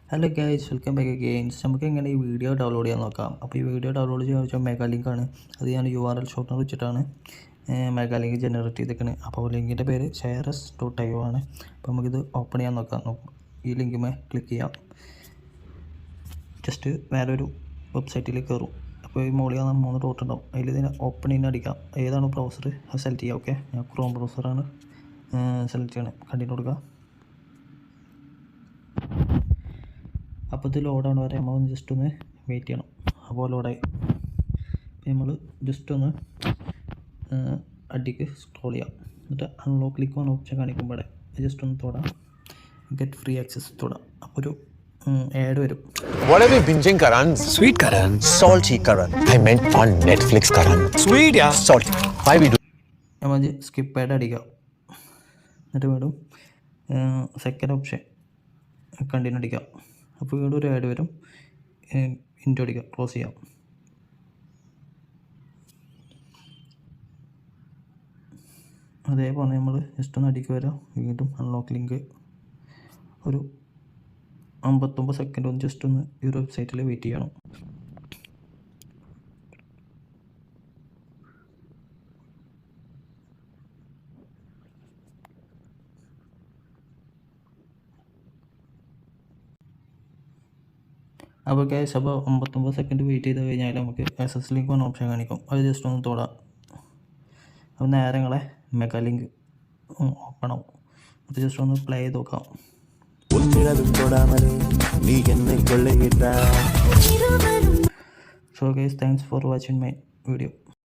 Hello guys, welcome back against. നമുക്ക് എങ്ങനെ ഈ വീഡിയോ ഡൗൺലോഡ് ചെയ്യാൻ നോക്കാം. അപ്പോൾ ഈ വീഡിയോ ഡൗൺലോഡ് ചെയ്യാൻ വെച്ചാൽ മെഗാ ലിങ്കാണ്. അത് ഞാൻ URL ഷോർട്ടർ വെച്ചിട്ടാണ് മെഗാ ലിങ്ക് ജനറേറ്റ് ചെയ്തേക്കുന്നത്. അപ്പോൾ ലിങ്കിൻ്റെ പേര് shares.io ആണ്. അപ്പോൾ നമുക്കിത് ഓപ്പൺ ചെയ്യാൻ നോക്കാം. ഈ ലിങ്കുമേ ക്ലിക്ക് ചെയ്യാം. ജസ്റ്റ് വേറൊരു വെബ്സൈറ്റിലേക്ക് കയറും. അപ്പോൾ ഈ മുകളിൽ 3 ഡോട്ട് ഉണ്ടാവും. അതിൽ ഇതിനെ ഓപ്പൺ ചെയ്യാൻ അടിക്കാം. ഏതാണ് ബ്രൗസർ അത് സെലക്ട് ചെയ്യാം. ഓക്കെ, ഞാൻ ക്രോം ബ്രൗസറാണ് സെലക്ട് ചെയ്യണം. കണ്ടിന്യൂ കൊടുക്കുക. അപ്പോൾ ഇത് ലോഡാണ് വരെ നമ്മൾ ജസ്റ്റ് ഒന്ന് വെയിറ്റ് ചെയ്യണം. അപ്പോൾ ലോഡായി. അപ്പോൾ നമ്മൾ ജസ്റ്റ് ഒന്ന് അടിക്ക് സ്ക്രോൾ ചെയ്യാം. എന്നിട്ട് അൺലോക്ക് ക്ലിക്ക് ഓൺ ഓപ്ഷൻ കാണിക്കുമ്പോൾ ജസ്റ്റ് ഒന്ന് തൊടാം. ഗെറ്റ് ഫ്രീ ആക്സസ് തൊടാം. അപ്പോൾ ഒരു ആഡ് വരും. What are we binging, Karan? Sweet Karan. Salty Karan. I meant on Netflix, Karan. Sweet, yeah. Salty. Why we do? നമ്മൾ സ്കിപ്പ് ആഡ് അടിക്കാം. എന്നിട്ട് വീണ്ടും സെക്കൻഡ് ഓപ്ഷൻ കണ്ടിന്യൂ അടിക്കാം. അപ്പോൾ വീണ്ടും ഒരു ആഡ് വരും. ഇൻറ്റു അടിക്കാം, ക്ലോസ് ചെയ്യാം. അതേപോലെ നമ്മൾ ജസ്റ്റ് ഒന്ന് അടിക്ക് വരാം. വീണ്ടും അൺലോക്ക് ലിങ്ക് ഒരു 59 സെക്കൻഡ് ഒന്ന് ജസ്റ്റ് ഒന്ന് ഈ ഒരു വെബ്സൈറ്റിൽ വെയിറ്റ് ചെയ്യണം. അപ്പോൾ ഗൈസ്, അപ്പോൾ 59 സെക്കൻഡ് വെയിറ്റ് ചെയ്ത് കഴിഞ്ഞാൽ നമുക്ക് ആക്സസ് ലിങ്ക് എന്ന ഓപ്ഷൻ കാണിക്കും. അത് ജസ്റ്റ് ഒന്ന് തൊടാം. അപ്പോൾ നേരെ നിങ്ങളെ മെഗാ ലിങ്ക് ഓപ്പൺ ആവും. അത് ജസ്റ്റ് ഒന്ന് പ്ലേ ചെയ്ത് നോക്കാം. So guys, thanks for watching my video.